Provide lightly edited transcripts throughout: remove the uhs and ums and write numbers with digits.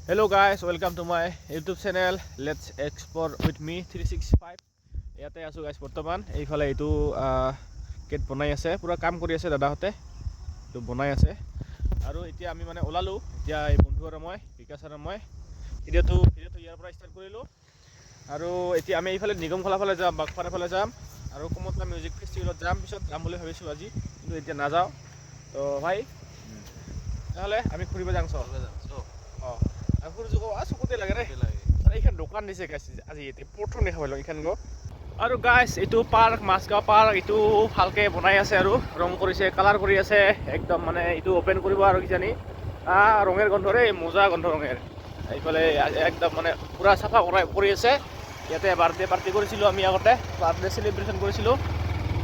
Hello guys, welcome to my YouTube channel. Let's explore with me 365. ইয়াতে আছো guys বৰ্তমান এইফালে এইটো কেট বনাই আছে পুৰা কাম কৰি আছে দাদাহঁতে তো বনাই আছে আৰু এতিয়া আমি মানে ওলালো এতিয়া এই বন্ধু আৰু মই বিকাশ আৰু মই ভিডিঅ'টো ইয়াৰ পৰা ষ্টাৰ্ট কৰিলো আৰু এতিয়া আমি এইফালে নিগমখলা ফালে যাম বাগপাৰা ফালে যাম আৰু কমতলা মিউজিক ফেষ্টিভেলত যাম পিছত যাম বুলি ভাবিছো আজি কিন্তু এতিয়া নাযাওঁ তো ভাই তাহলে আমি ফুৰিব যাম চল আৰু ফুৰিব চকুতে লাগে ৰে এইখান দোকান দিছে গাইছ আজি এতিয়া প্ৰথম দেখা পালোঁ এইখান গো আৰু গাইছ এইটো পাৰ্ক মাছগাঁও পাৰ্ক এইটো ভালকৈ বনাই আছে আৰু ৰং কৰিছে কালাৰ কৰি আছে একদম মানে এইটো অপেন কৰিব আৰু কিজানি ৰঙেৰ গন্ধৰে মজা গন্ধ ৰঙেৰ এইফালে একদম মানে পুৰা চাফা কৰি আছে ইয়াতে বাৰ্থডে পাৰ্টি কৰিছিলোঁ আমি আগতে বাৰ্থডে চেলিব্ৰেশ্যন কৰিছিলোঁ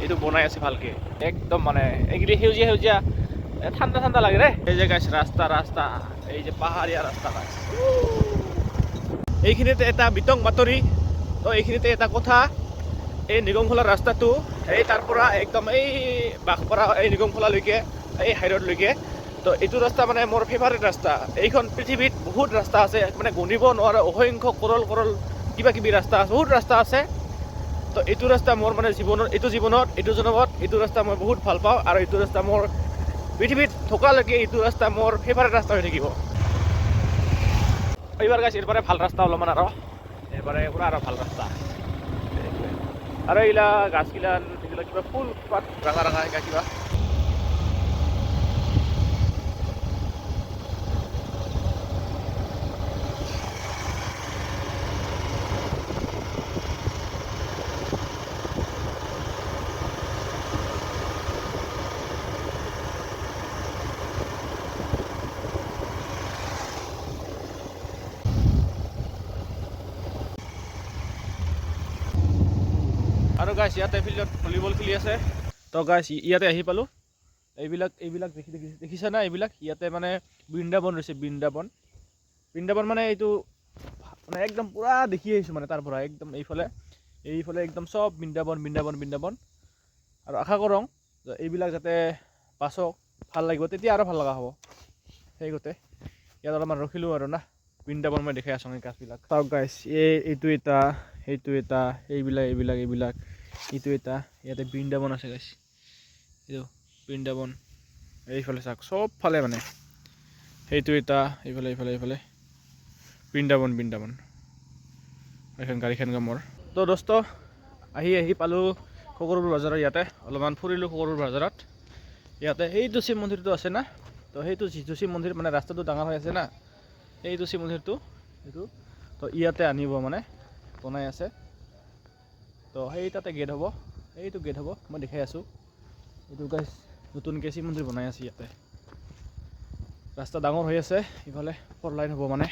এইটো বনাই আছে ভালকৈ একদম মানে এইগিলি সেউজীয়া সেউজীয়া ঠাণ্ডা ঠাণ্ডা লাগে ৰে এই যে গাইছ ৰাস্তা এই যে পাহাৰীয়া ৰাস্তা গাইছ এইখিনিতে এটা বিতং বাতৰি তো এইখিনিতে এটা কথা এই নিগমখলাৰ ৰাস্তাটো এই তাৰ পৰা একদম এই বাঘপাৰা এই নিগমখলালৈকে এই হাইৰডলৈকে তো এইটো ৰাস্তা মানে মোৰ ফেভাৰিট ৰাস্তা এইখন পৃথিৱীত বহুত ৰাস্তা আছে মানে গণিব নোৱাৰা অসংখ্য কৰল কিবা কিবি ৰাস্তা আছে বহুত ৰাস্তা আছে তো এইটো ৰাস্তা মোৰ মানে এইটো জনমত এইটো ৰাস্তা মই বহুত ভাল পাওঁ আৰু এইটো ৰাস্তা মোৰ পৃথিৱীত থকালৈকে এইটো ৰাস্তা মোৰ ফেভাৰিট ৰাস্তা হৈ থাকিব এইবাৰ গাইছ এইবাৰে ভাল ৰাস্তা অলপমান আৰু এইবাৰে পুৰা আৰু ভাল ৰাস্তা আৰু এইগিলা গাছগিলা এইগিলা কিবা ফুল পাত ৰঙা কিবা আৰু গাইছ ইয়াতে ফিল্ডত ভলীবল খেলি আছে তো গাইছ ইয়াতে আহি পালোঁ এইবিলাক দেখিছা না এইবিলাক ইয়াতে মানে বৃন্দাবন ৰৈছে বৃন্দাবন মানে এইটো মানে একদম পুৰা দেখি আহিছোঁ মানে তাৰ পৰা একদম এইফালে একদম চব বৃন্দাবন আৰু আশা কৰোঁ যে এইবিলাক যাতে পাছক ভাল লাগিব তেতিয়া আৰু ভাল লগা হ'ব সেইগতে ইয়াত অলপমান ৰখিলোঁ আৰু না বৃন্দাবন মই দেখাই আছোঁ এই গাছবিলাক চাওক গাইছ এইটো এটা সেইটো এটা এইবিলাক এইটো এটা ইয়াতে বৃন্দাবন আছে গাইছ এইটো বৃন্দাবন এইফালে চাওক চব ফালে মানে সেইটো এটা এইফালে বৃন্দাবন এইখন গাড়ীখন মোৰ তো দোস্ত আহি পালোঁ খগৰুৰ বজাৰত ইয়াতে অলপমান ফুৰিলোঁ খগৰুৰ বজাৰত ইয়াতে সেইটো শিৱ মন্দিৰটো আছে না তো সেইটো যিটো শিৱ মন্দিৰ মানে ৰাস্তাটো ডাঙৰ হৈ আছে না সেইটো শিৱ মন্দিৰটো এইটো তো ইয়াতে আনিব মানে বনাই আছে তো সেই তাতে গেট হ'ব এইটো গেট হ'ব মই দেখাই আছোঁ এইটো গাইছ নতুনকৈ শিৱ মন্দিৰ বনাই আছে ইয়াতে ৰাস্তা ডাঙৰ হৈ আছে ইফালে 4 লাইন হ'ব মানে